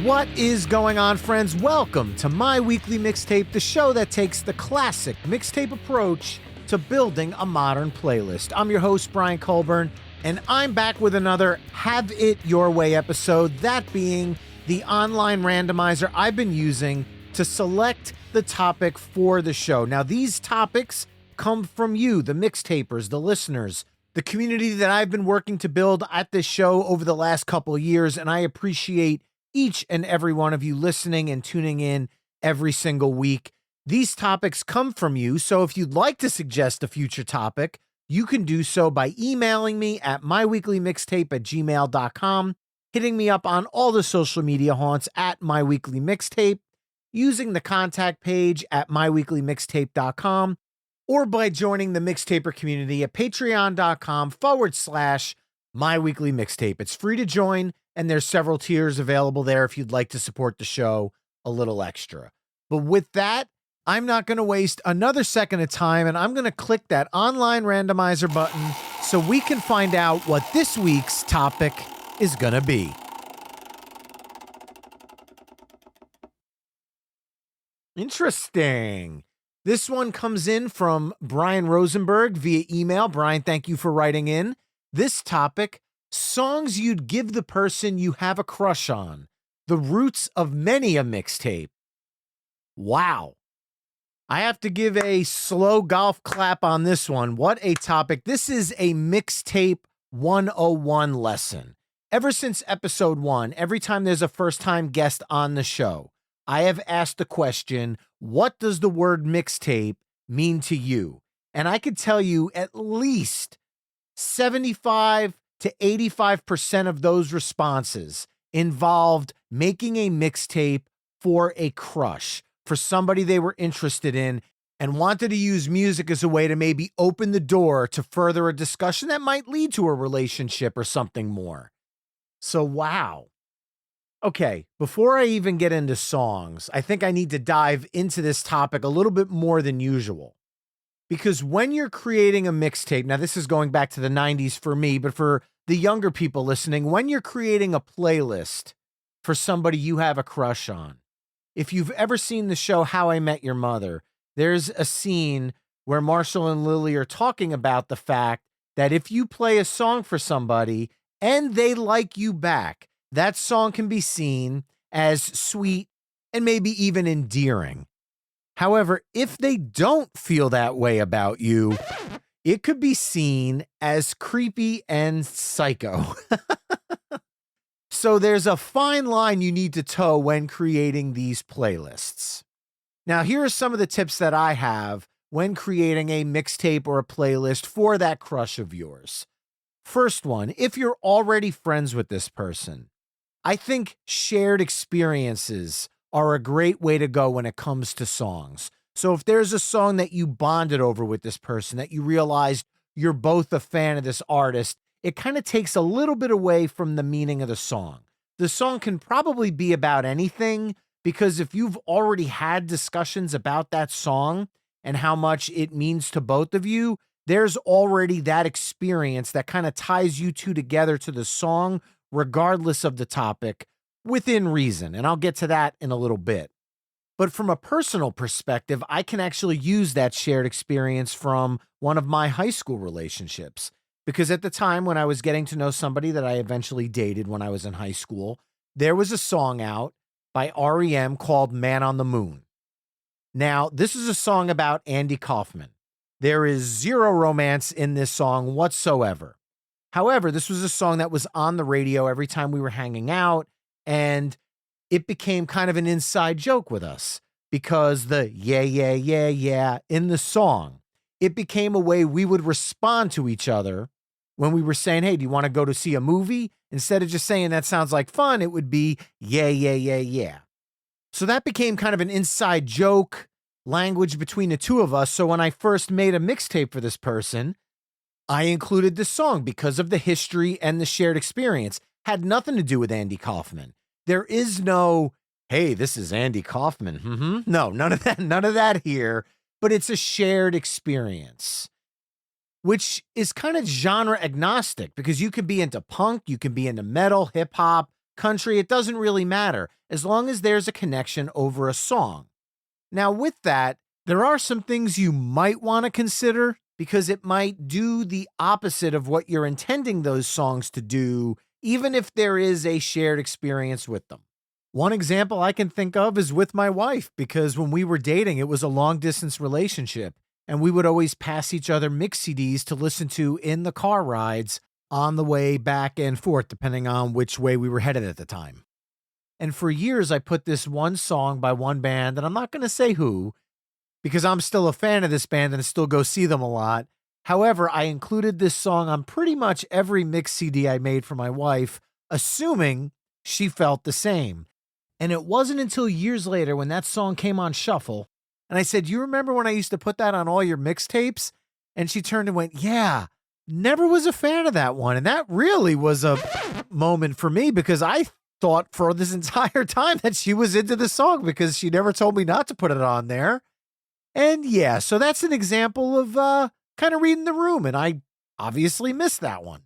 What is going on, friends? Welcome to My Weekly Mixtape, the show that takes the classic mixtape approach to building a modern playlist. I'm your host, Brian Colburn, and I'm back with another Have It Your Way episode, that being the online randomizer I've been using to select the topic for the show. Now, these topics come from you, the mixtapers, the listeners, the community that I've been working to build at this show over the last couple of years, and I appreciate each and every one of you listening and tuning in every single week. These topics come from you, so if you'd like to suggest a future topic, you can do so by emailing me at myweeklymixtape@gmail.com, hitting me up on all the social media haunts at myweeklymixtape, using the contact page at myweeklymixtape.com, or by joining the Mixtaper community at patreon.com/myweeklymixtape. It's free to join, and there's several tiers available there if you'd like to support the show a little extra. But with that, I'm not going to waste another second of time, and I'm going to click that online randomizer button so we can find out what this week's topic is going to be. Interesting. This one comes in from Bryan Rosenberg via email. Brian, thank you for writing in. This topic: songs you'd give the person you have a crush on. The roots of many a mixtape. Wow. I have to give a slow golf clap on this one. What a topic. This is a mixtape 101 lesson. Ever since episode 1, every time there's a first-time guest on the show, I have asked the question, what does the word mixtape mean to you? And I could tell you at least 75 to 85% of those responses involved making a mixtape for a crush, for somebody they were interested in and wanted to use music as a way to maybe open the door to further a discussion that might lead to a relationship or something more. So, wow. Okay, before I even get into songs, I think I need to dive into this topic a little bit more than usual. Because when you're creating a mixtape, now this is going back to the 90s for me, but for the younger people listening, when you're creating a playlist for somebody you have a crush on, if you've ever seen the show How I Met Your Mother, there's a scene where Marshall and Lily are talking about the fact that if you play a song for somebody and they like you back, that song can be seen as sweet and maybe even endearing. However, if they don't feel that way about you, it could be seen as creepy and psycho. So there's a fine line you need to toe when creating these playlists. Now, here are some of the tips that I have when creating a mixtape or a playlist for that crush of yours. First one, if you're already friends with this person, I think shared experiences are a great way to go when it comes to songs. So if there's a song that you bonded over with this person, that you realized you're both a fan of this artist, it kind of takes a little bit away from the meaning of the song. The song can probably be about anything, because if you've already had discussions about that song and how much it means to both of you, there's already that experience that kind of ties you two together to the song, regardless of the topic, within reason. And I'll get to that in a little bit. But from a personal perspective, I can actually use that shared experience from one of my high school relationships. Because at the time when I was getting to know somebody that I eventually dated when I was in high school, there was a song out by REM called Man on the Moon. Now, this is a song about Andy Kaufman. There is zero romance in this song whatsoever. However, this was a song that was on the radio every time we were hanging out, and it became kind of an inside joke with us because the yeah, yeah, yeah, yeah in the song, it became a way we would respond to each other when we were saying, hey, do you want to go to see a movie? Instead of just saying that sounds like fun, it would be yeah, yeah, yeah, yeah. So that became kind of an inside joke language between the two of us. So when I first made a mixtape for this person, I included this song because of the history and the shared experience. Had nothing to do with Andy Kaufman. There is no, hey, this is Andy Kaufman. No, none of that here, but it's a shared experience, which is kind of genre agnostic because you could be into punk, you can be into metal, hip hop, country. It doesn't really matter. as long as there's a connection over a song. Now, with that, there are some things you might want to consider because it might do the opposite of what you're intending those songs to do, even if there is a shared experience with them. One example I can think of is with my wife, because when we were dating, it was a long distance relationship, and we would always pass each other mix CDs to listen to in the car rides on the way back and forth, depending on which way we were headed at the time. And for years, I put this one song by one band, and I'm not going to say who, because I'm still a fan of this band and still go see them a lot. However, I included this song on pretty much every mix CD I made for my wife, assuming she felt the same. And it wasn't until years later when that song came on shuffle, and I said, "You remember when I used to put that on all your mixtapes?" And she turned and went, "Yeah, never was a fan of that one." And that really was a moment for me, because I thought for this entire time that she was into the song because she never told me not to put it on there. And yeah, so that's an example of kind of reading the room, and I obviously missed that one.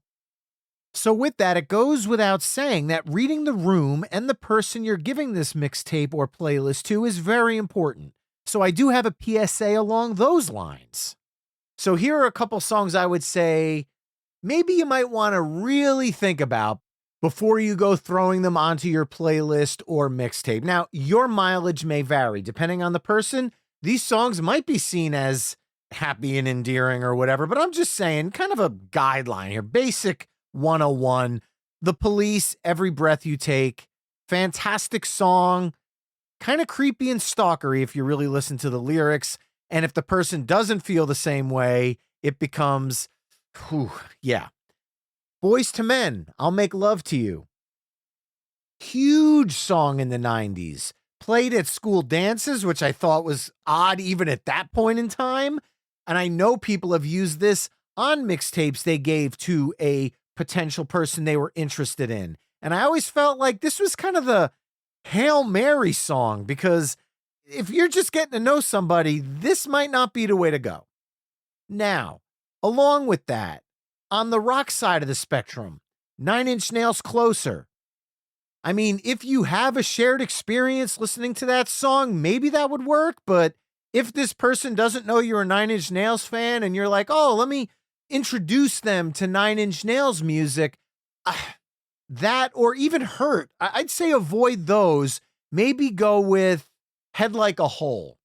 So with that, it goes without saying that reading the room and the person you're giving this mixtape or playlist to is very important. So I do have a PSA along those lines. So here are a couple songs I would say maybe you might want to really think about before you go throwing them onto your playlist or mixtape. Now, your mileage may vary. Depending on the person, these songs might be seen as happy and endearing or whatever, but I'm just saying, kind of a guideline here. Basic 101, The Police, Every Breath You Take. Fantastic song, kind of creepy and stalkery if you really listen to the lyrics. And if the person doesn't feel the same way, it becomes, yeah. Boys to Men, I'll Make Love to You. Huge song in the 90s. Played at school dances, which I thought was odd even at that point in time. And I know people have used this on mixtapes they gave to a potential person they were interested in. And I always felt like this was kind of the Hail Mary song, because if you're just getting to know somebody, this might not be the way to go. Now, along with that, on the rock side of the spectrum, 9 Inch Nails Closer. I mean, if you have a shared experience listening to that song, maybe that would work. But if this person doesn't know you're a 9 Inch Nails fan and you're like, "Oh, let me introduce them to 9 Inch Nails music," that, or even Hurt, I'd say avoid those. Maybe go with Head Like a Hole.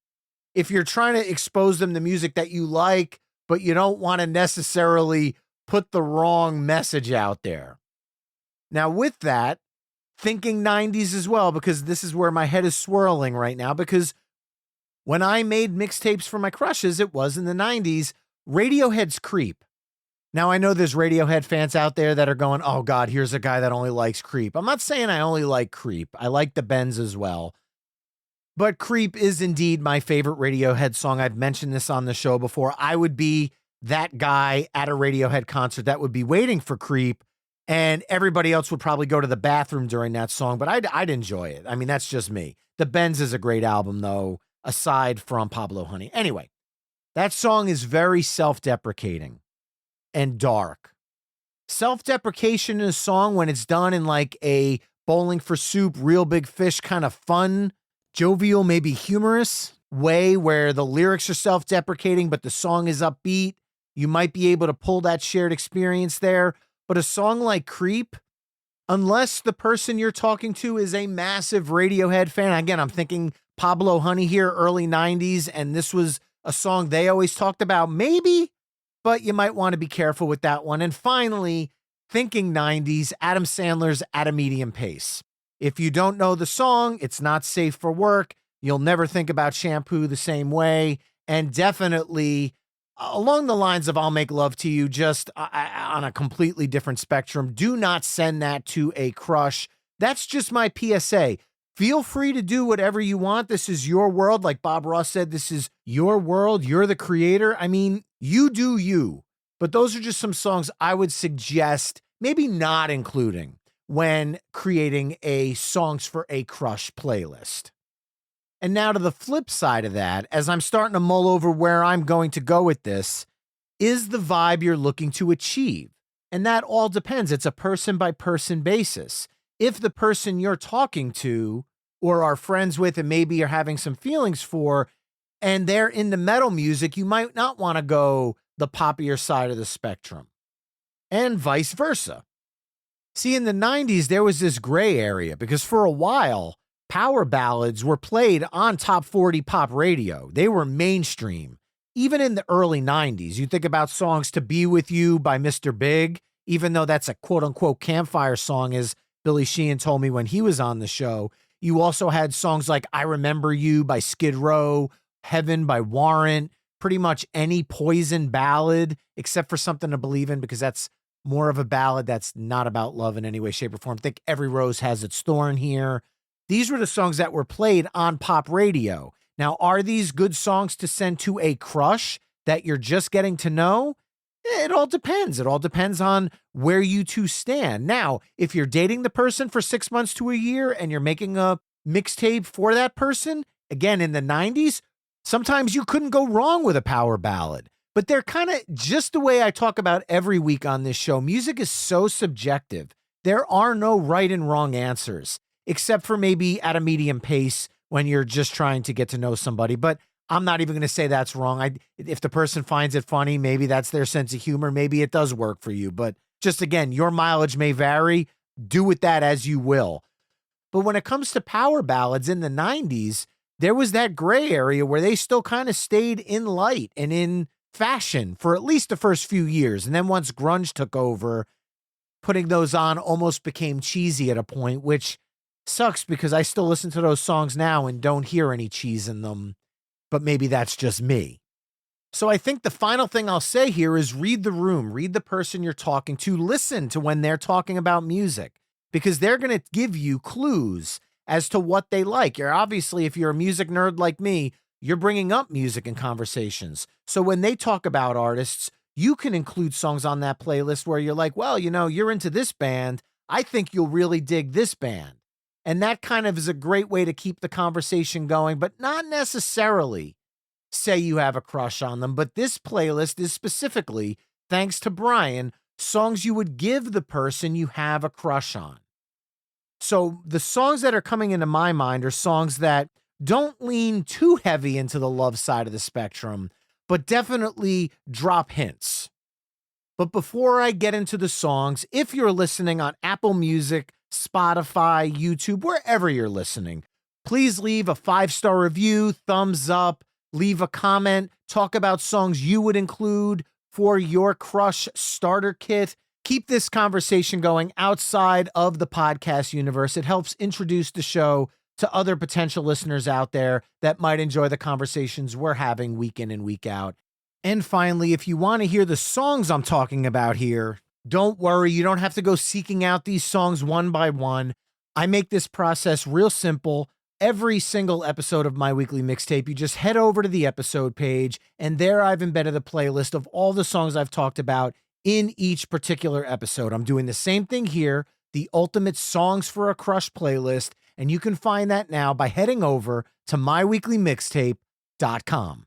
If you're trying to expose them to music that you like, but you don't want to necessarily put the wrong message out there. Now, with that, thinking 90s as well, because this is where my head is swirling right now, because when I made mixtapes for my crushes, it was in the 90s, Radiohead's Creep. Now, I know there's Radiohead fans out there that are going, "Oh God, here's a guy that only likes Creep." I'm not saying I only like Creep. I like the Bends as well. But Creep is indeed my favorite Radiohead song. I've mentioned this on the show before. I would be that guy at a Radiohead concert that would be waiting for Creep, and everybody else would probably go to the bathroom during that song, but I'd enjoy it. I mean, that's just me. The Bends is a great album, though, aside from Pablo Honey. Anyway, that song is very self-deprecating and dark. Self-deprecation in a song, when it's done in like a Bowling for Soup, Real Big Fish kind of fun, jovial, maybe humorous way where the lyrics are self-deprecating, but the song is upbeat, you might be able to pull that shared experience there. But a song like Creep, unless the person you're talking to is a massive Radiohead fan, again, I'm thinking Pablo Honey here, early 90s, and this was a song they always talked about, maybe, but you might want to be careful with that one. And finally, thinking 90s, Adam Sandler's At a Medium Pace. If you don't know the song, it's not safe for work. You'll never think about shampoo the same way. And definitely along the lines of I'll Make Love to You, just on a completely different spectrum. Do not send that to a crush. That's just my PSA. Feel free to do whatever you want. This is your world. Like Bob Ross said, this is your world. You're the creator. I mean, you do you. But those are just some songs I would suggest maybe not including when creating a Songs for a Crush playlist. And now to the flip side of that, as I'm starting to mull over where I'm going to go with this, is the vibe you're looking to achieve. And that all depends. It's a person by person basis. If the person you're talking to or are friends with and maybe you're having some feelings for, and they're into metal music, you might not want to go the poppier side of the spectrum, and vice versa. See, in the 90s, there was this gray area because for a while, power ballads were played on top 40 pop radio. They were mainstream. Even in the early 90s, you think about songs To Be With You by Mr. Big, even though that's a quote-unquote campfire song, as Billy Sheehan told me when he was on the show. You also had songs like I Remember You by Skid Row, Heaven by Warrant, pretty much any Poison ballad, except for Something to Believe In, because that's more of a ballad that's not about love in any way, shape, or form. Think Every Rose Has Its Thorn here. These were the songs that were played on pop radio. Now, are these good songs to send to a crush that you're just getting to know? It all depends. It all depends on where you two stand. Now, if you're dating the person for 6 months to a year and you're making a mixtape for that person, again, in the 90s, sometimes you couldn't go wrong with a power ballad. But they're kind of just the way I talk about every week on this show. Music is so subjective. There are no right and wrong answers, except for maybe at a medium pace when you're just trying to get to know somebody. But I'm not even going to say that's wrong. If the person finds it funny, maybe that's their sense of humor. Maybe it does work for you. But just again, your mileage may vary. Do with that as you will. But when it comes to power ballads in the 90s, there was that gray area where they still kind of stayed in light and in fashion for at least the first few years. And then once grunge took over, putting those on almost became cheesy at a point, which sucks because I still listen to those songs now and don't hear any cheese in them. But maybe that's just me. So I think the final thing I'll say here is read the room, read the person you're talking to, listen to when they're talking about music, because they're going to give you clues as to what they like. You're obviously, if you're a music nerd like me, you're bringing up music in conversations. So when they talk about artists, you can include songs on that playlist where you're like, well, you know, you're into this band. I think you'll really dig this band. And that kind of is a great way to keep the conversation going, but not necessarily say you have a crush on them. But this playlist is specifically, thanks to Bryan, songs you would give the person you have a crush on. So the songs that are coming into my mind are songs that don't lean too heavy into the love side of the spectrum, but definitely drop hints. But before I get into the songs, if you're listening on Apple Music, Spotify, YouTube, wherever you're listening, please leave a 5-star review, thumbs up, leave a comment, talk about songs you would include for your crush starter kit. Keep this conversation going outside of the podcast universe. It helps introduce the show to other potential listeners out there that might enjoy the conversations we're having week in and week out. And finally, if you want to hear the songs I'm talking about here, don't worry, you don't have to go seeking out these songs one by one. I make this process real simple. Every single episode of my weekly mixtape, you just head over to the episode page, and there I've embedded a playlist of all the songs I've talked about in each particular episode. I'm doing the same thing here, the Ultimate Songs for a Crush playlist, and you can find that now by heading over to myweeklymixtape.com.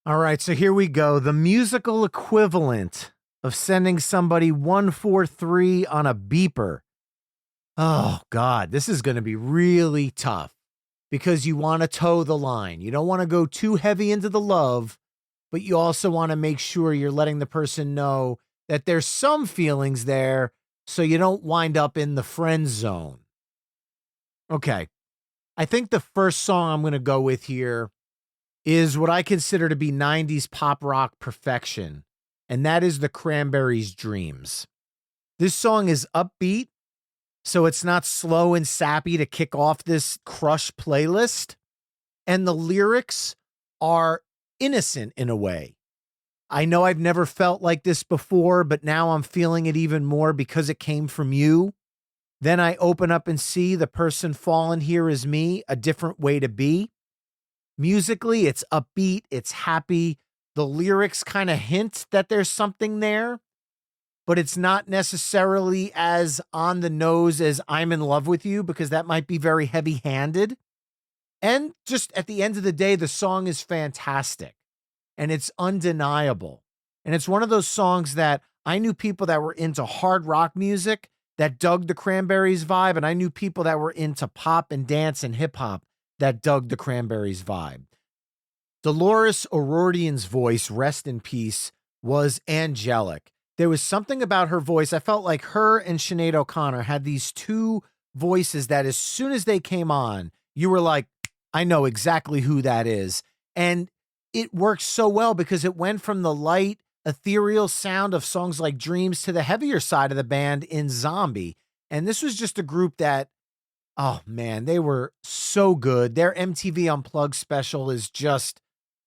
All right, so here we go. The musical equivalent of sending somebody 143 on a beeper. Oh, God, this is going to be really tough because you want to toe the line. You don't want to go too heavy into the love, but you also want to make sure you're letting the person know that there's some feelings there so you don't wind up in the friend zone. Okay, I think the first song I'm going to go with here is what I consider to be 90s pop rock perfection, and that is the Cranberries' Dreams. This song is upbeat, so it's not slow and sappy to kick off this crush playlist, and the lyrics are innocent in a way. I know I've never felt like this before, but now I'm feeling it even more because it came from you. Then I open up and see the person fallen here is me, a different way to be. Musically, it's upbeat, it's happy. The lyrics kind of hint that there's something there, but it's not necessarily as on the nose as I'm in love with you, because that might be very heavy-handed. And just at the end of the day, the song is fantastic and it's undeniable. And it's one of those songs that I knew people that were into hard rock music that dug the Cranberries vibe, and I knew people that were into pop and dance and hip hop that dug the Cranberries vibe. Dolores O'Riordan's voice, rest in peace, was angelic. There was something about her voice. I felt like her and Sinead O'Connor had these two voices that as soon as they came on, you were like, I know exactly who that is. And it worked so well because it went from the light, ethereal sound of songs like Dreams to the heavier side of the band in Zombie. And this was just a group that, oh man, they were so good. Their MTV Unplugged special is just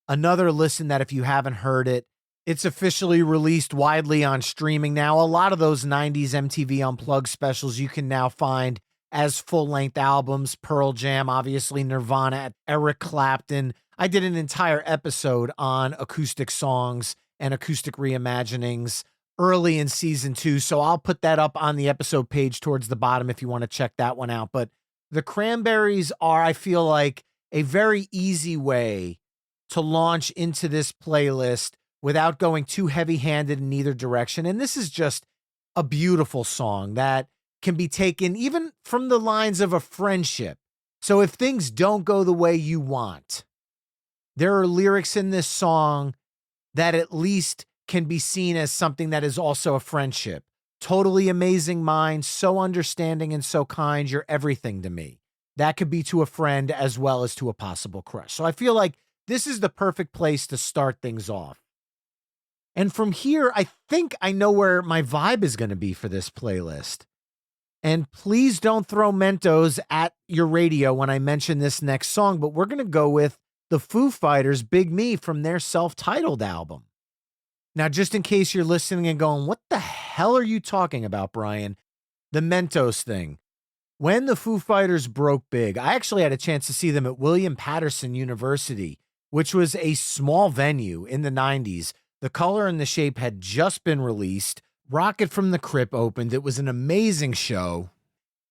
another listen that if you haven't heard it, it's officially released widely on streaming now. A lot of those 90s MTV Unplugged specials you can now find as full-length albums. Pearl Jam, obviously Nirvana, Eric Clapton. I did an entire episode on acoustic songs and acoustic reimaginings early in season 2, so I'll put that up on the episode page towards the bottom if you want to check that one out. But the Cranberries are, I feel like, a very easy way to launch into this playlist without going too heavy-handed in either direction. And this is just a beautiful song that can be taken even from the lines of a friendship. So if things don't go the way you want, there are lyrics in this song that at least can be seen as something that is also a friendship. Totally amazing mind, so understanding and so kind, you're everything to me. That could be to a friend as well as to a possible crush. So I feel like this is the perfect place to start things off. And from here, I think I know where my vibe is going to be for this playlist. And please don't throw Mentos at your radio when I mention this next song, but we're going to go with the Foo Fighters' Big Me from their self-titled album. Now, just in case you're listening and going, what the hell are you talking about, Brian? The Mentos thing. When the Foo Fighters broke big, I actually had a chance to see them at William Patterson University, which was a small venue in the 90s. The Color and the Shape had just been released. Rocket from the Crypt opened. It was an amazing show.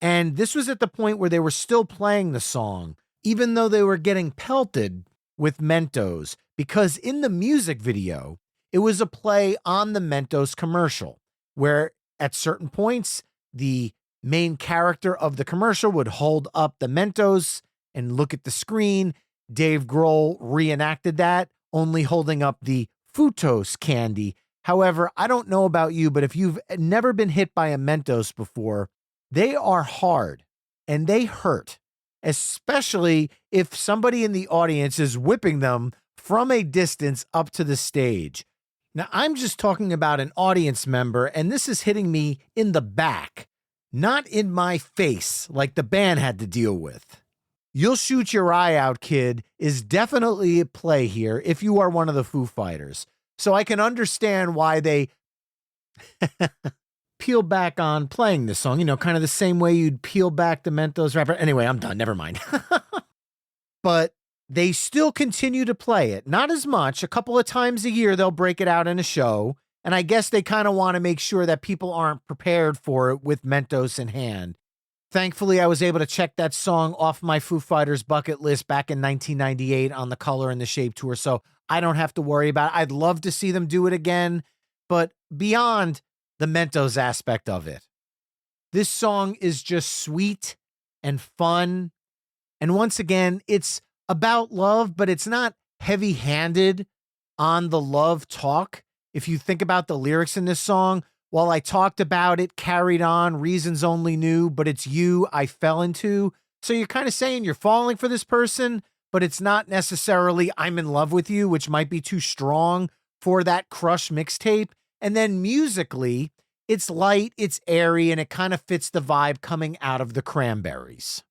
And this was at the point where they were still playing the song, even though they were getting pelted with Mentos, because in the music video, it was a play on the Mentos commercial, where at certain points, the main character of the commercial would hold up the Mentos and look at the screen. Dave Grohl reenacted that, only holding up the Futos candy. However, I don't know about you, but if you've never been hit by a Mentos before, they are hard and they hurt, especially if somebody in the audience is whipping them from a distance up to the stage. Now, I'm just talking about an audience member, and this is hitting me in the back, not in my face like the band had to deal with. You'll shoot your eye out, kid, is definitely at play here if you are one of the Foo Fighters. So I can understand why they peel back on playing this song, kind of the same way you'd peel back the Mentos wrapper. Anyway, I'm done. Never mind. But they still continue to play it. Not as much. A couple of times a year, they'll break it out in a show. And I guess they kind of want to make sure that people aren't prepared for it with Mentos in hand. Thankfully, I was able to check that song off my Foo Fighters bucket list back in 1998 on the Color and the Shape tour, so I don't have to worry about it. I'd love to see them do it again, but beyond the Mentos aspect of it, this song is just sweet and fun. And once again, it's about love, but it's not heavy-handed on the love talk. If you think about the lyrics in this song, while I talked about it, carried on, reasons only knew, but it's you I fell into. So you're kind of saying you're falling for this person, but it's not necessarily I'm in love with you, which might be too strong for that Crush mixtape. And then musically, it's light, it's airy, and it kind of fits the vibe coming out of the Cranberries.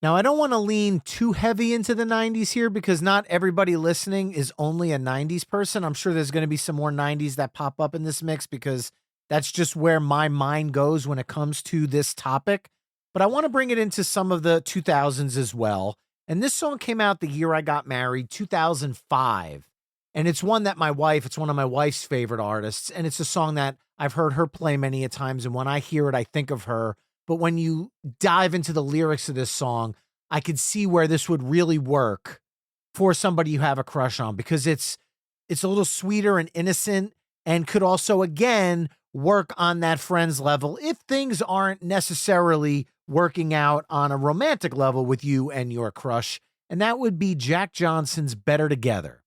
Now, I don't want to lean too heavy into the 90s here because not everybody listening is only a 90s person. I'm sure there's going to be some more 90s that pop up in this mix because that's just where my mind goes when it comes to this topic. But I want to bring it into some of the 2000s as well. And this song came out the year I got married, 2005. And it's one that it's one of my wife's favorite artists. And it's a song that I've heard her play many a times. And when I hear it, I think of her. But when you dive into the lyrics of this song, I could see where this would really work for somebody you have a crush on because it's a little sweeter and innocent and could also, again, work on that friends level if things aren't necessarily working out on a romantic level with you and your crush, and that would be Jack Johnson's Better Together.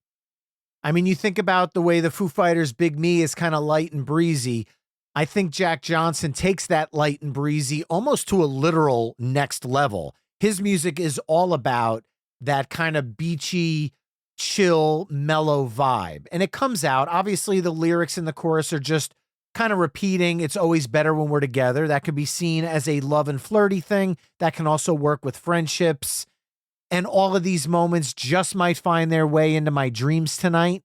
I mean, you think about the way the Foo Fighters' Big Me is kind of light and breezy. I think Jack Johnson takes that light and breezy almost to a literal next level. His music is all about that kind of beachy, chill, mellow vibe. And it comes out, obviously the lyrics in the chorus are just kind of repeating, it's always better when we're together. That could be seen as a love and flirty thing. That can also work with friendships. And all of these moments just might find their way into my dreams tonight.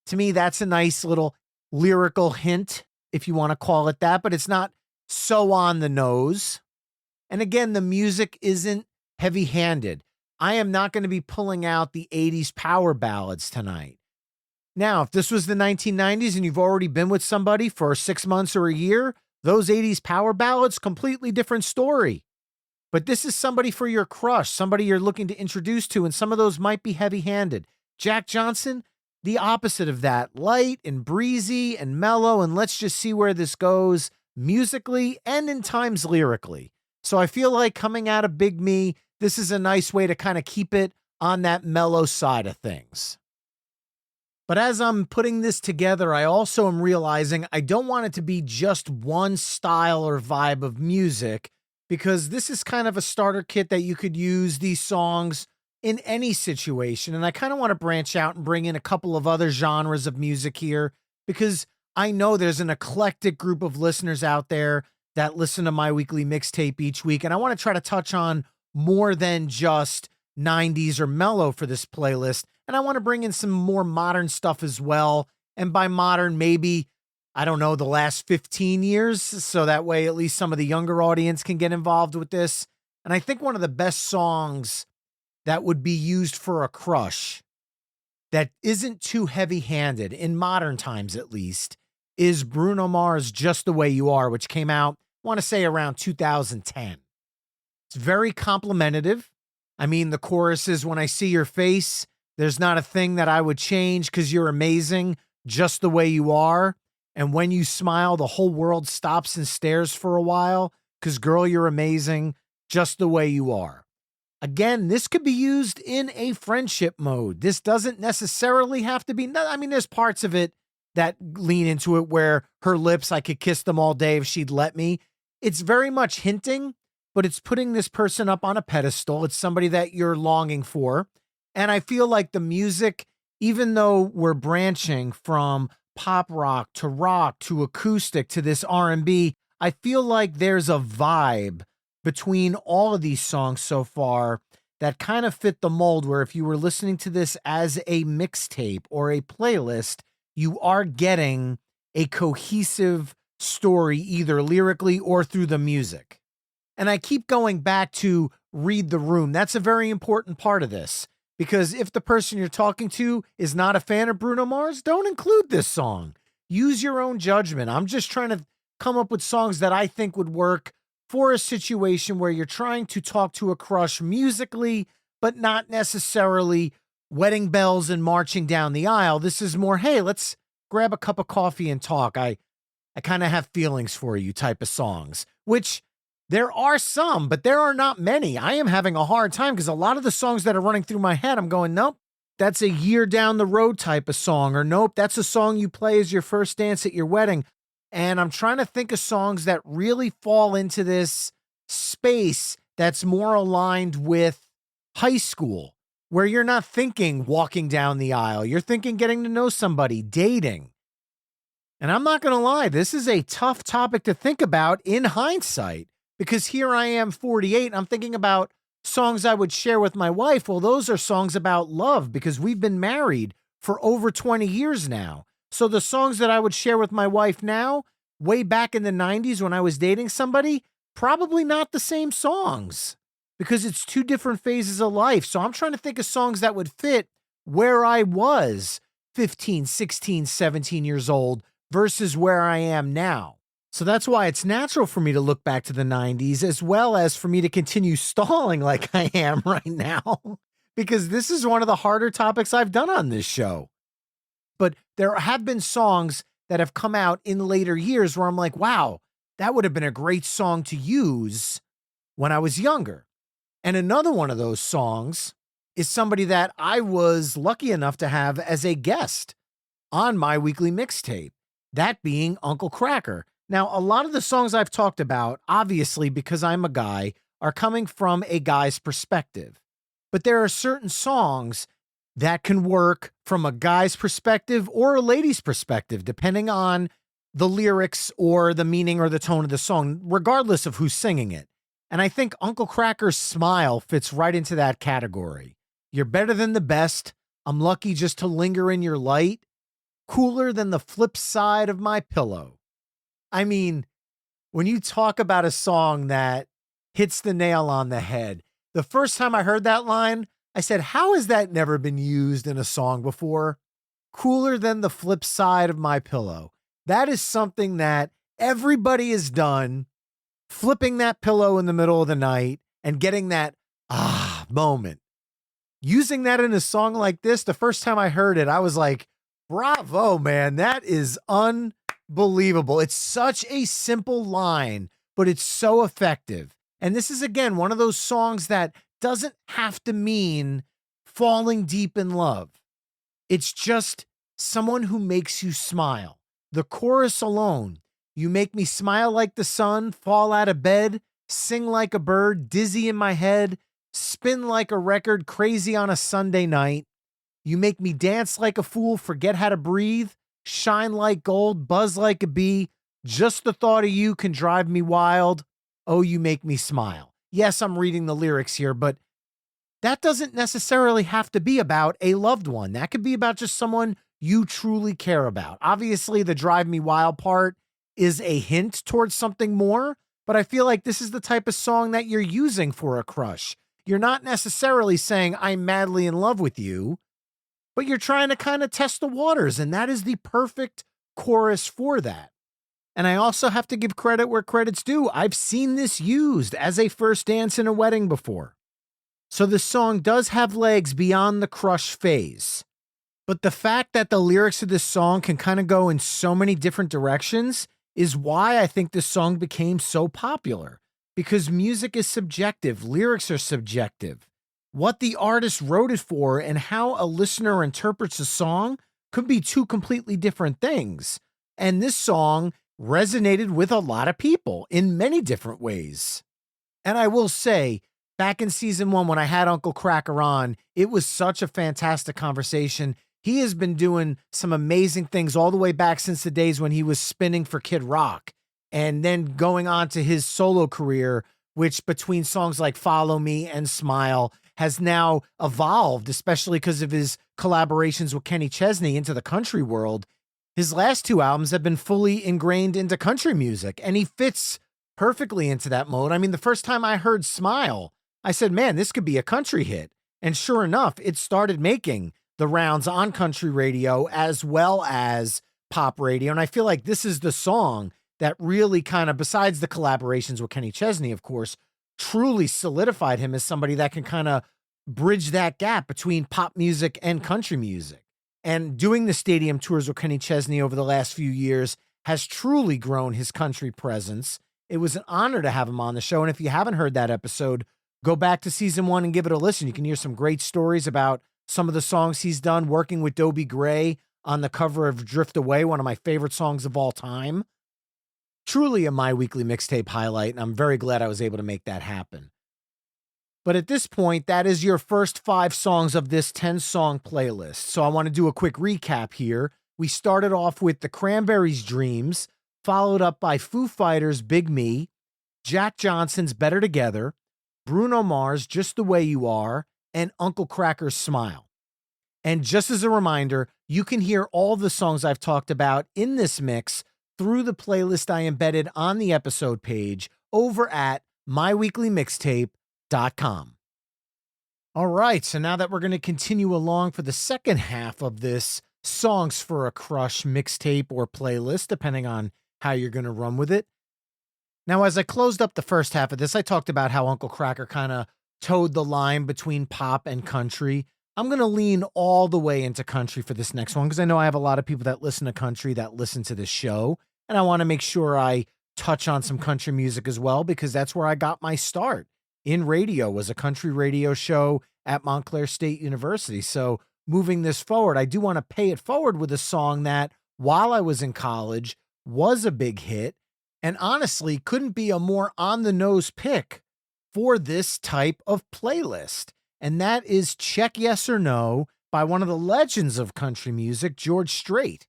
To me, that's a nice little lyrical hint, if you want to call it that, but it's not so on the nose. And again, the music isn't heavy-handed. I am not going to be pulling out the 80s power ballads tonight. Now, if this was the 1990s and you've already been with somebody for 6 months or a year, those 80s power ballads, completely different story. But this is somebody for your crush, somebody you're looking to introduce to, and some of those might be heavy-handed. Jack Johnson, the opposite of that, light and breezy and mellow, and let's just see where this goes musically and in times lyrically. So I feel like coming out of Big Me, this is a nice way to kind of keep it on that mellow side of things. But as I'm putting this together, I also am realizing I don't want it to be just one style or vibe of music, because this is kind of a starter kit that you could use these songs in any situation. And I kind of want to branch out and bring in a couple of other genres of music here, because I know there's an eclectic group of listeners out there that listen to my weekly mixtape each week. And I want to try to touch on more than just 90s or mellow for this playlist. And I want to bring in some more modern stuff as well. And by modern, maybe, I don't know, the last 15 years. So that way, at least some of the younger audience can get involved with this. And I think one of the best songs that would be used for a crush that isn't too heavy-handed, in modern times at least, is Bruno Mars' Just the Way You Are, which came out, I want to say, around 2010. It's very complimentary. I mean, the chorus is, when I see your face, there's not a thing that I would change because you're amazing, just the way you are. And when you smile, the whole world stops and stares for a while because, girl, you're amazing, just the way you are. Again, this could be used in a friendship mode. This doesn't necessarily have to be, I mean, there's parts of it that lean into it where her lips, I could kiss them all day if she'd let me. It's very much hinting, but it's putting this person up on a pedestal. It's somebody that you're longing for. And I feel like the music, even though we're branching from pop rock to acoustic to this R&B, I feel like there's a vibe between all of these songs so far that kind of fit the mold, where if you were listening to this as a mixtape or a playlist, you are getting a cohesive story, either lyrically or through the music. And I keep going back to read the room. That's a very important part of this, because if the person you're talking to is not a fan of Bruno Mars, don't include this song. Use your own judgment. I'm just trying to come up with songs that I think would work for a situation where you're trying to talk to a crush musically, but not necessarily wedding bells and marching down the aisle. This is more, hey, let's grab a cup of coffee and talk. I kind of have feelings for you type of songs, which there are some, but there are not many. I am having a hard time because a lot of the songs that are running through my head, I'm going, nope, that's a year down the road type of song, or nope, that's a song you play as your first dance at your wedding. And I'm trying to think of songs that really fall into this space that's more aligned with high school, where you're not thinking walking down the aisle. You're thinking getting to know somebody, dating. And I'm not going to lie, this is a tough topic to think about in hindsight, because here I am 48, and I'm thinking about songs I would share with my wife. Well, those are songs about love because we've been married for over 20 years now. So the songs that I would share with my wife now, way back in the 90s when I was dating somebody, probably not the same songs because it's two different phases of life. So I'm trying to think of songs that would fit where I was 15, 16, 17 years old versus where I am now. So that's why it's natural for me to look back to the 90s, as well as for me to continue stalling like I am right now, because this is one of the harder topics I've done on this show. But there have been songs that have come out in later years where I'm like, wow, that would have been a great song to use when I was younger. And another one of those songs is somebody that I was lucky enough to have as a guest on my weekly mixtape, that being Uncle Kracker. Now, a lot of the songs I've talked about, obviously, because I'm a guy, are coming from a guy's perspective. But there are certain songs that can work from a guy's perspective or a lady's perspective, depending on the lyrics or the meaning or the tone of the song, regardless of who's singing it. And I think Uncle Kracker's Smile fits right into that category. You're better than the best. I'm lucky just to linger in your light. Cooler than the flip side of my pillow. I mean, when you talk about a song that hits the nail on the head, the first time I heard that line, I said, how has that never been used in a song before? Cooler than the flip side of my pillow. That is something that everybody has done, flipping that pillow in the middle of the night and getting that moment. Using that in a song like this, the first time I heard it, I was like, bravo, man. That is unbelievable. It's such a simple line, but it's so effective. And this is, again, one of those songs that doesn't have to mean falling deep in love. It's just someone who makes you smile. The chorus alone, you make me smile like the sun, fall out of bed, sing like a bird, dizzy in my head, spin like a record, crazy on a Sunday night. You make me dance like a fool, forget how to breathe, shine like gold, buzz like a bee. Just the thought of you can drive me wild. Oh, you make me smile. Yes, I'm reading the lyrics here, but that doesn't necessarily have to be about a loved one. That could be about just someone you truly care about. Obviously, the drive me wild part is a hint towards something more, but I feel like this is the type of song that you're using for a crush. You're not necessarily saying, I'm madly in love with you, but you're trying to kind of test the waters, and that is the perfect chorus for that. And I also have to give credit where credit's due. I've seen this used as a first dance in a wedding before. So the song does have legs beyond the crush phase. But the fact that the lyrics of this song can kind of go in so many different directions is why I think this song became so popular. Because music is subjective, lyrics are subjective. What the artist wrote it for and how a listener interprets a song could be two completely different things. And this song resonated with a lot of people in many different ways. And I will say, back in season 1, when I had Uncle Kracker on, it was such a fantastic conversation. He has been doing some amazing things all the way back since the days when he was spinning for Kid Rock and then going on to his solo career, which between songs like Follow Me and Smile has now evolved, especially because of his collaborations with Kenny Chesney into the country world. His last 2 albums have been fully ingrained into country music, and he fits perfectly into that mode. I mean, the first time I heard Smile, I said, man, this could be a country hit. And sure enough, it started making the rounds on country radio as well as pop radio. And I feel like this is the song that really kind of, besides the collaborations with Kenny Chesney, of course, truly solidified him as somebody that can kind of bridge that gap between pop music and country music. And doing the stadium tours with Kenny Chesney over the last few years has truly grown his country presence. It was an honor to have him on the show. And if you haven't heard that episode, go back to season 1 and give it a listen. You can hear some great stories about some of the songs he's done, working with Dobie Gray on the cover of Drift Away, one of my favorite songs of all time. Truly a My Weekly Mixtape highlight, and I'm very glad I was able to make that happen. But at this point, that is your first 5 songs of this 10-song playlist. So I want to do a quick recap here. We started off with the Cranberries' Dreams, followed up by Foo Fighters' Big Me, Jack Johnson's Better Together, Bruno Mars' Just the Way You Are, and Uncle Kracker's Smile. And just as a reminder, you can hear all the songs I've talked about in this mix through the playlist I embedded on the episode page over at myweeklymixtape.com. All right, so now that we're going to continue along for the second half of this Songs for a Crush mixtape or playlist, depending on how you're going to run with it. Now, as I closed up the first half of this, I talked about how Uncle Kracker kind of towed the line between pop and country. I'm going to lean all the way into country for this next one because I know I have a lot of people that listen to country that listen to this show. And I want to make sure I touch on some country music as well because that's where I got my start in radio, was a country radio show at Montclair State University. So moving this forward, I do want to pay it forward with a song that while I was in college was a big hit and honestly couldn't be a more on the nose pick for this type of playlist. And that is Check Yes or No by one of the legends of country music, George Strait.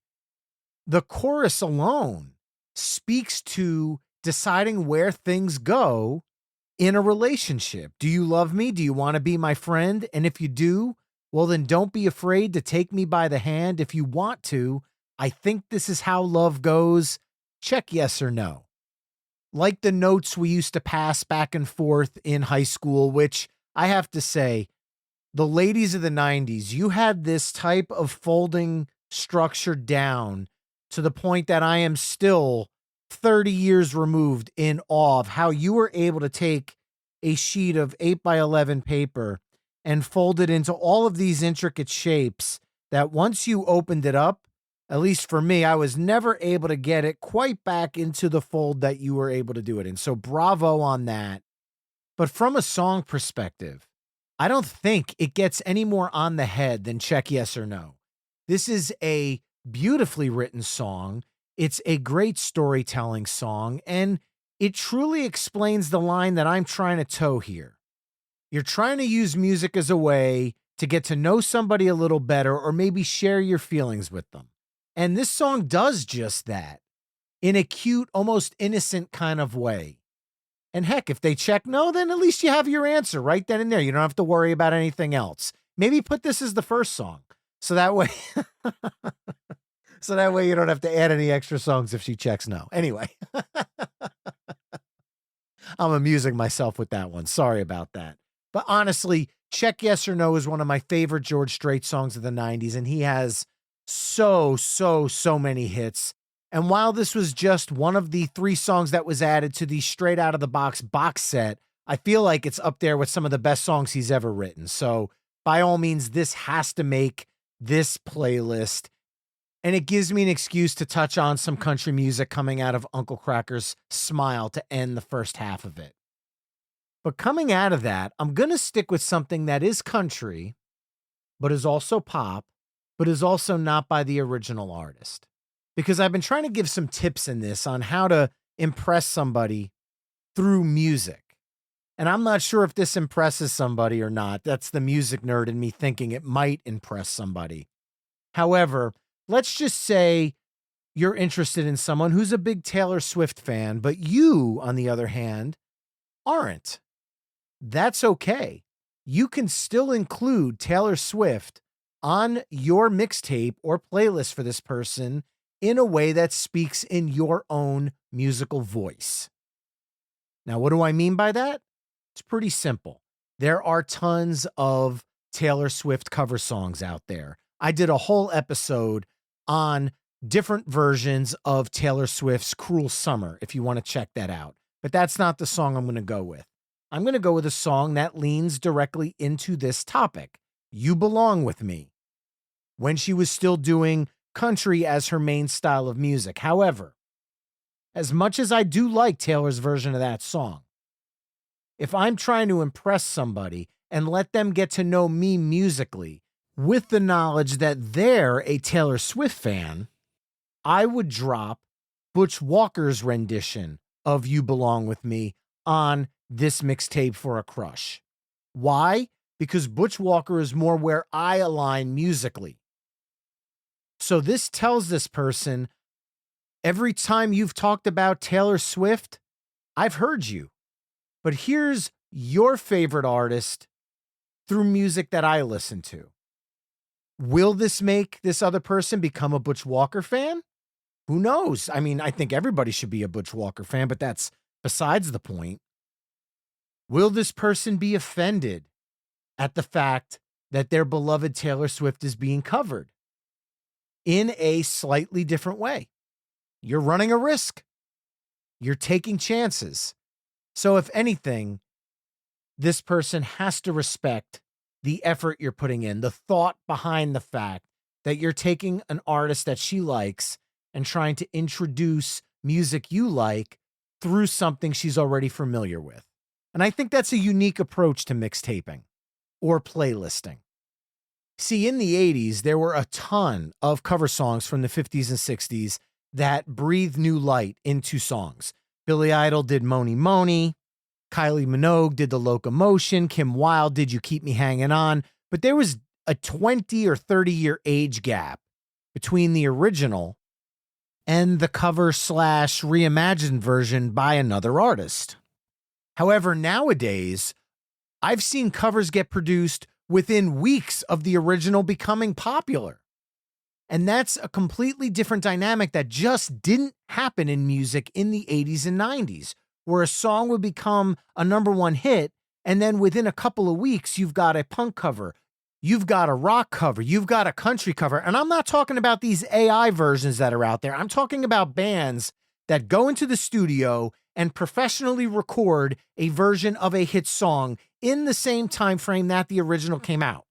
The chorus alone speaks to deciding where things go in a relationship. Do you love me? Do you want to be my friend? And if you do, well, then don't be afraid to take me by the hand. If you want to, I think this is how love goes. Check yes or no. Like the notes we used to pass back and forth in high school, which I have to say, the ladies of the 90s, you had this type of folding structure down to the point that I am still 30 years removed in awe of how you were able to take a sheet of 8x11 paper and fold it into all of these intricate shapes that once you opened it up, at least for me, I was never able to get it quite back into the fold that you were able to do it in. So bravo on that. But from a song perspective, I don't think it gets any more on the head than Check Yes or No. This is a beautifully written song. It's a great storytelling song, and it truly explains the line that I'm trying to toe here. You're trying to use music as a way to get to know somebody a little better or maybe share your feelings with them. And this song does just that in a cute, almost innocent kind of way. And heck, if they check no, then at least you have your answer right then and there. You don't have to worry about anything else. Maybe put this as the first song. So that way, you don't have to add any extra songs if she checks no. Anyway, I'm amusing myself with that one. Sorry about that. But honestly, Check Yes or No is one of my favorite George Strait songs of the 90s, and he has so many hits. And while this was just one of the 3 songs that was added to the Straight Out of the Box box set, I feel like it's up there with some of the best songs he's ever written. So by all means, this has to make this playlist. And it gives me an excuse to touch on some country music coming out of Uncle Kracker's Smile to end the first half of it. But coming out of that, I'm going to stick with something that is country, but is also pop, but is also not by the original artist. Because I've been trying to give some tips in this on how to impress somebody through music. And I'm not sure if this impresses somebody or not. That's the music nerd in me thinking it might impress somebody. However, let's just say you're interested in someone who's a big Taylor Swift fan, but you, on the other hand, aren't. That's okay. You can still include Taylor Swift on your mixtape or playlist for this person in a way that speaks in your own musical voice. Now, what do I mean by that? It's pretty simple. There are tons of Taylor Swift cover songs out there. I did a whole episode on different versions of Taylor Swift's Cruel Summer, if you want to check that out. But that's not the song I'm going to go with. I'm going to go with a song that leans directly into this topic, You Belong With Me, when she was still doing country as her main style of music. However, as much as I do like Taylor's version of that song, if I'm trying to impress somebody and let them get to know me musically with the knowledge that they're a Taylor Swift fan, I would drop Butch Walker's rendition of You Belong With Me on this mixtape for a crush. Why? Because Butch Walker is more where I align musically. So this tells this person, every time you've talked about Taylor Swift, I've heard you. But here's your favorite artist through music that I listen to. Will this make this other person become a Butch Walker fan? Who knows? I mean, I think everybody should be a Butch Walker fan, but that's besides the point. Will this person be offended at the fact that their beloved Taylor Swift is being covered in a slightly different way? You're running a risk. You're taking chances. So if anything, this person has to respect the effort you're putting in, the thought behind the fact that you're taking an artist that she likes and trying to introduce music you like through something she's already familiar with. And I think that's a unique approach to mixtaping or playlisting. See, in the 80s, there were a ton of cover songs from the 50s and 60s that breathed new light into songs. Billy Idol did Mony Mony, Kylie Minogue did The Locomotion, Kim Wilde did You Keep Me Hanging On, but there was a 20 or 30-year age gap between the original and the cover slash reimagined version by another artist. However, nowadays, I've seen covers get produced within weeks of the original becoming popular. And that's a completely different dynamic that just didn't happen in music in the 80s and 90s, where a song would become a #1 hit, and then within a couple of weeks, you've got a punk cover, you've got a rock cover, you've got a country cover. And I'm not talking about these AI versions that are out there. I'm talking about bands that go into the studio and professionally record a version of a hit song in the same time frame that the original came out.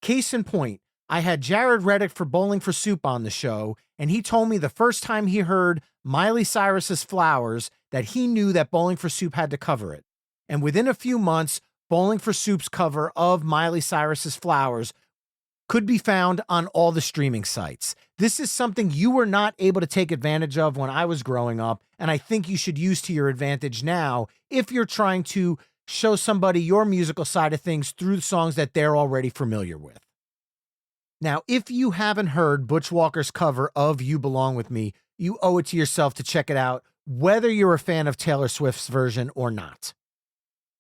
Case in point, I had Jared Reddick for Bowling for Soup on the show, and he told me the first time he heard Miley Cyrus's Flowers that he knew that Bowling for Soup had to cover it. And within a few months, Bowling for Soup's cover of Miley Cyrus's Flowers could be found on all the streaming sites. This is something you were not able to take advantage of when I was growing up, and I think you should use to your advantage now if you're trying to show somebody your musical side of things through songs that they're already familiar with. Now, if you haven't heard Butch Walker's cover of You Belong With Me, you owe it to yourself to check it out, whether you're a fan of Taylor Swift's version or not.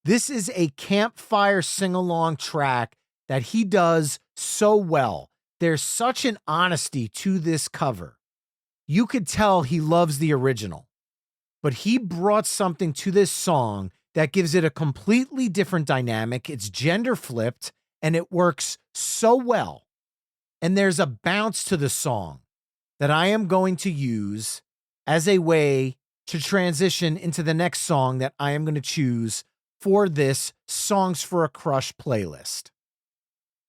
This is a campfire sing-along track that he does so well. There's such an honesty to this cover. You could tell he loves the original, but he brought something to this song that gives it a completely different dynamic. It's gender flipped, and it works so well. And there's a bounce to the song that I am going to use as a way to transition into the next song that I am going to choose for this Songs for a Crush playlist.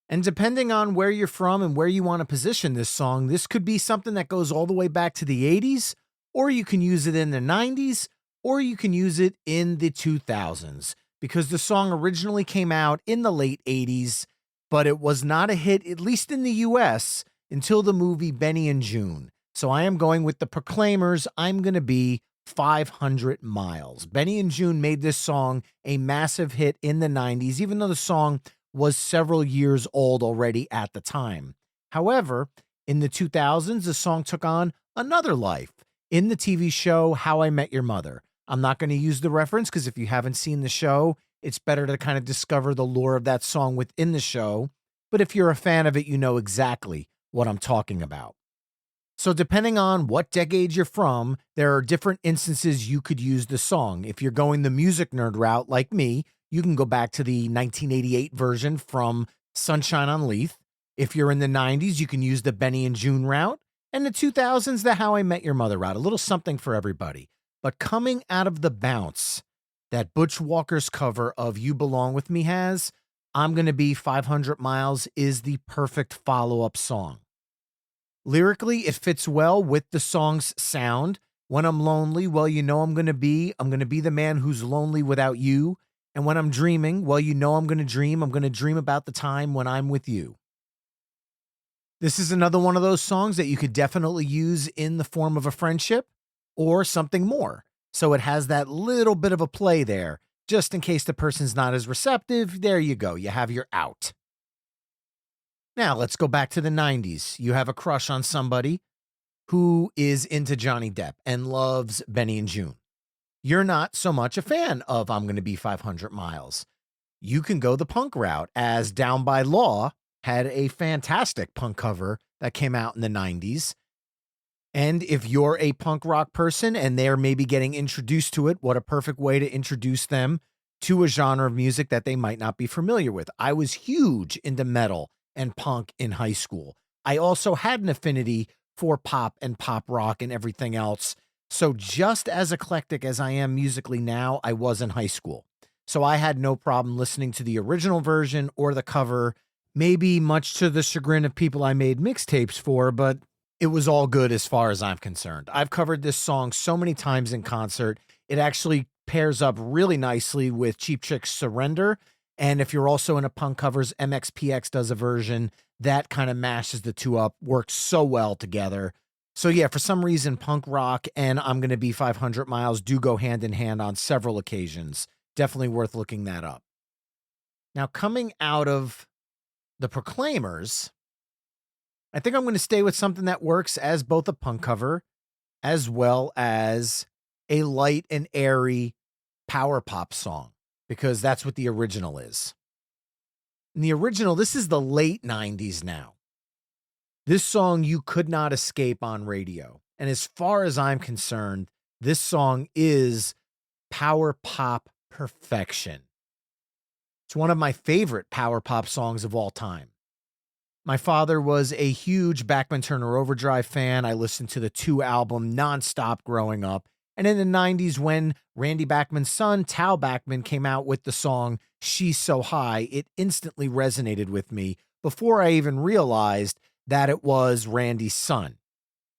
And depending on where you're from and where you want to position this song, this could be something that goes all the way back to the 80s, or you can use it in the 90s, or you can use it in the 2000s, because the song originally came out in the late 80s, but it was not a hit, at least in the US, until the movie Benny and June. So I am going with the Proclaimers. I'm going to be 500 Miles. Benny and June made this song a massive hit in the 90s, even though the song was several years old already at the time. However, in the 2000s, the song took on another life in the TV show How I Met Your Mother. I'm not going to use the reference because if you haven't seen the show, it's better to kind of discover the lore of that song within the show. But if you're a fan of it, you know exactly what I'm talking about. So depending on what decade you're from, there are different instances you could use the song. If you're going the music nerd route like me, you can go back to the 1988 version from Sunshine on Leith. If you're in the 90s, you can use the Benny and June route. And the 2000s, the How I Met Your Mother route. A little something for everybody. But coming out of the bounce that Butch Walker's cover of You Belong With Me has, I'm Gonna Be 500 Miles is the perfect follow-up song. Lyrically, it fits well with the song's sound. When I'm lonely, well, you know I'm gonna be the man who's lonely without you. And when I'm dreaming, well, you know I'm gonna dream about the time when I'm with you. This is another one of those songs that you could definitely use in the form of a friendship or something more. So it has that little bit of a play there, just in case the person's not as receptive. There you go. You have your out. Now let's go back to the 90s. You have a crush on somebody who is into Johnny Depp and loves Benny and June. You're not so much a fan of I'm Gonna Be 500 Miles. You can go the punk route, as Down by Law had a fantastic punk cover that came out in the 90s. And if you're a punk rock person and they're maybe getting introduced to it, what a perfect way to introduce them to a genre of music that they might not be familiar with. I was huge into metal and punk in high school. I also had an affinity for pop and pop rock and everything else. So just as eclectic as I am musically now, I was in high school. So I had no problem listening to the original version or the cover, maybe much to the chagrin of people I made mixtapes for, but it was all good as far as I'm concerned. I've covered this song so many times in concert. It actually pairs up really nicely with Cheap Trick's Surrender. And if you're also into punk covers, MXPX does a version that kind of mashes the two up, works so well together. So yeah, for some reason, punk rock and I'm Gonna Be 500 Miles do go hand in hand on several occasions. Definitely worth looking that up. Now, coming out of the Proclaimers, I think I'm going to stay with something that works as both a punk cover as well as a light and airy power pop song, because that's what the original is. In the original, this is the late 90s now. This song you could not escape on radio. And as far as I'm concerned, this song is power pop perfection. It's one of my favorite power pop songs of all time. My father was a huge Bachman Turner Overdrive fan. I listened to the 2 album nonstop growing up. And in the 90s, when Randy Bachman's son, Tal Bachman, came out with the song She's So High, it instantly resonated with me before I even realized that it was Randy's son.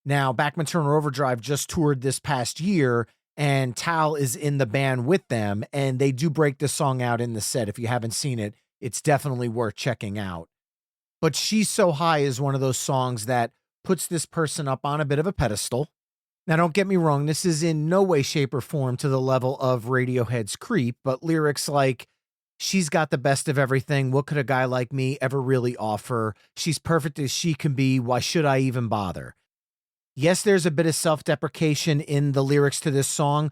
Now, Bachman Turner Overdrive just toured this past year, and Tal is in the band with them, and they do break the song out in the set. If you haven't seen it, it's definitely worth checking out. But She's So High is one of those songs that puts this person up on a bit of a pedestal. Now, don't get me wrong, this is in no way, shape, or form to the level of Radiohead's Creep, but lyrics like, she's got the best of everything, what could a guy like me ever really offer? She's perfect as she can be, why should I even bother? Yes, there's a bit of self-deprecation in the lyrics to this song,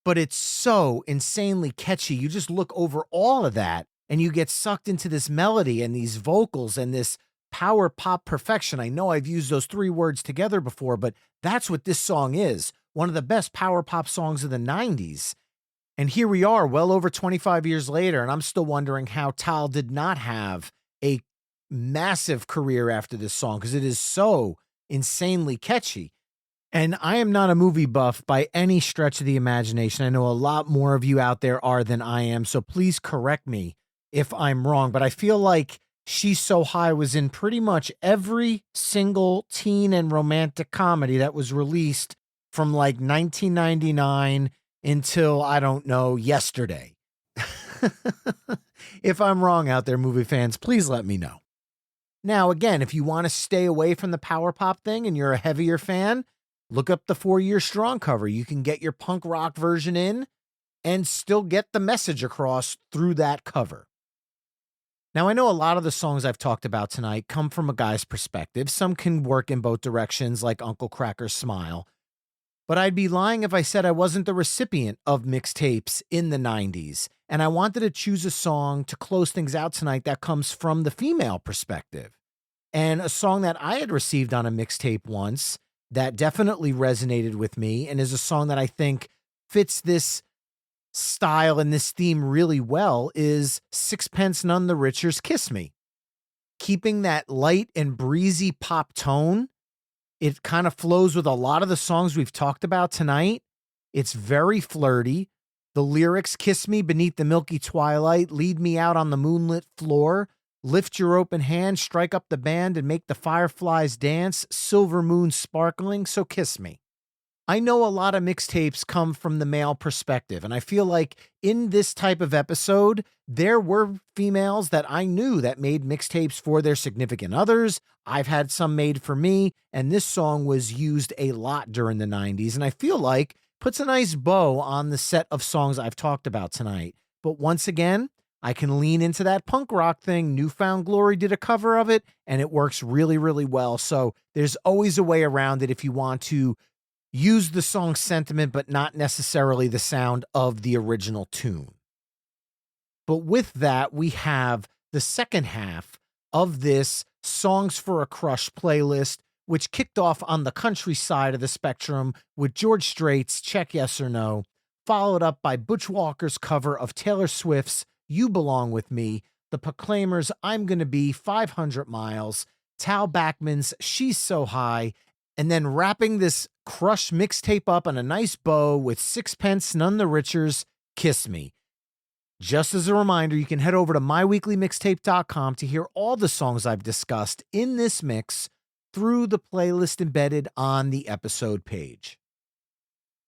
but it's so insanely catchy. You just look over all of that and you get sucked into this melody and these vocals and this power pop perfection. I know I've used those 3 words together before, but that's what this song is. One of the best power pop songs of the 90s. And here we are, well over 25 years later, and I'm still wondering how Tal did not have a massive career after this song, because it is so insanely catchy. And I am not a movie buff by any stretch of the imagination. I know a lot more of you out there are than I am, so please correct me if I'm wrong, but I feel like She's So High was in pretty much every single teen and romantic comedy that was released from like 1999 until, I don't know, yesterday. If I'm wrong out there, movie fans, please let me know. Now, again, if you want to stay away from the power pop thing and you're a heavier fan, look up the 4 Year Strong cover. You can get your punk rock version in and still get the message across through that cover. Now, I know a lot of the songs I've talked about tonight come from a guy's perspective. Some can work in both directions, like Uncle Kracker's Smile. But I'd be lying if I said I wasn't the recipient of mixtapes in the 90s. And I wanted to choose a song to close things out tonight that comes from the female perspective. And a song that I had received on a mixtape once that definitely resonated with me and is a song that I think fits this style and this theme really well is Sixpence None the Richer's Kiss Me. Keeping that light and breezy pop tone, it kind of flows with a lot of the songs we've talked about tonight. It's very flirty. The lyrics, kiss me beneath the milky twilight, lead me out on the moonlit floor, lift your open hand, strike up the band and make the fireflies dance, silver moon sparkling, so kiss me. I know a lot of mixtapes come from the male perspective, and I feel like in this type of episode, there were females that I knew that made mixtapes for their significant others. I've had some made for me, and this song was used a lot during the 90s, and I feel like puts a nice bow on the set of songs I've talked about tonight. But once again, I can lean into that punk rock thing. Newfound Glory did a cover of it, and it works really, really well. So there's always a way around it if you want to use the song sentiment, but not necessarily the sound of the original tune. But with that, we have the second half of this Songs for a Crush playlist, which kicked off on the country side of the spectrum with George Strait's Check Yes or No, followed up by Butch Walker's cover of Taylor Swift's You Belong With Me, the Proclaimers' I'm Gonna Be 500 Miles, Tal Bachman's She's So High, and then wrapping this Crush mixtape up on a nice bow with Sixpence None the Richer's Kiss Me. Just as a reminder, you can head over to myweeklymixtape.com to hear all the songs I've discussed in this mix through the playlist embedded on the episode page.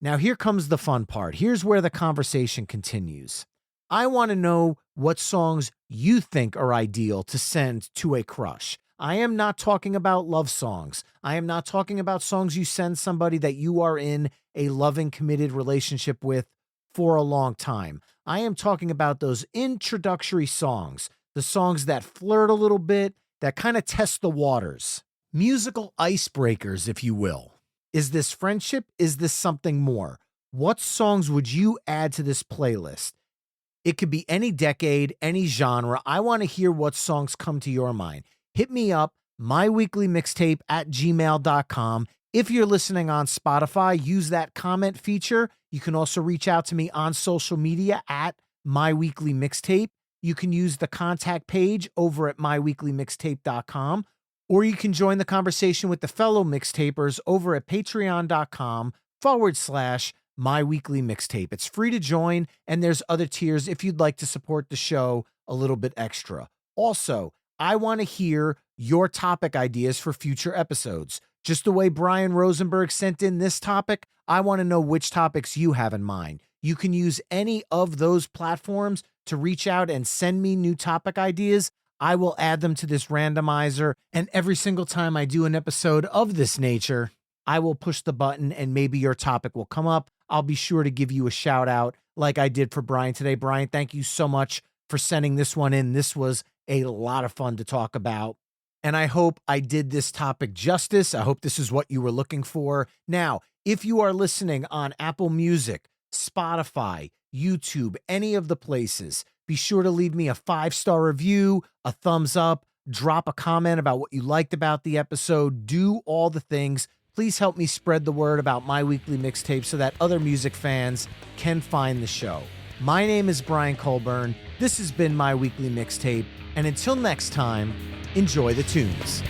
Now, here comes the fun part. Here's where the conversation continues. I want to know what songs you think are ideal to send to a crush. I am not talking about love songs. I am not talking about songs you send somebody that you are in a loving, committed relationship with for a long time. I am talking about those introductory songs, the songs that flirt a little bit, that kind of test the waters. Musical icebreakers, if you will. Is this friendship? Is this something more? What songs would you add to this playlist? It could be any decade, any genre. I want to hear what songs come to your mind. Hit me up, myweeklymixtape@gmail.com. If you're listening on Spotify, use that comment feature. You can also reach out to me on social media at myweeklymixtape. You can use the contact page over at myweeklymixtape.com, or you can join the conversation with the fellow mixtapers over at patreon.com/myweeklymixtape. It's free to join, and there's other tiers if you'd like to support the show a little bit extra. Also, I want to hear your topic ideas for future episodes. Just the way Bryan Rosenberg sent in this topic, I want to know which topics you have in mind. You can use any of those platforms to reach out and send me new topic ideas. I will add them to this randomizer, and every single time I do an episode of this nature, I will push the button and maybe your topic will come up. I'll be sure to give you a shout out like I did for Bryan today. Bryan, thank you so much for sending this one in. This was a lot of fun to talk about, and I hope I did this topic justice. I hope this is what you were looking for. Now, if you are listening on Apple Music, Spotify, YouTube, any of the places, be sure to leave me a 5-star review, a thumbs up, drop a comment about what you liked about the episode. Do all the things. Please help me spread the word about My Weekly Mixtape so that other music fans can find the show. My name is Brian Colburn. This has been My Weekly Mixtape. And until next time, enjoy the tunes.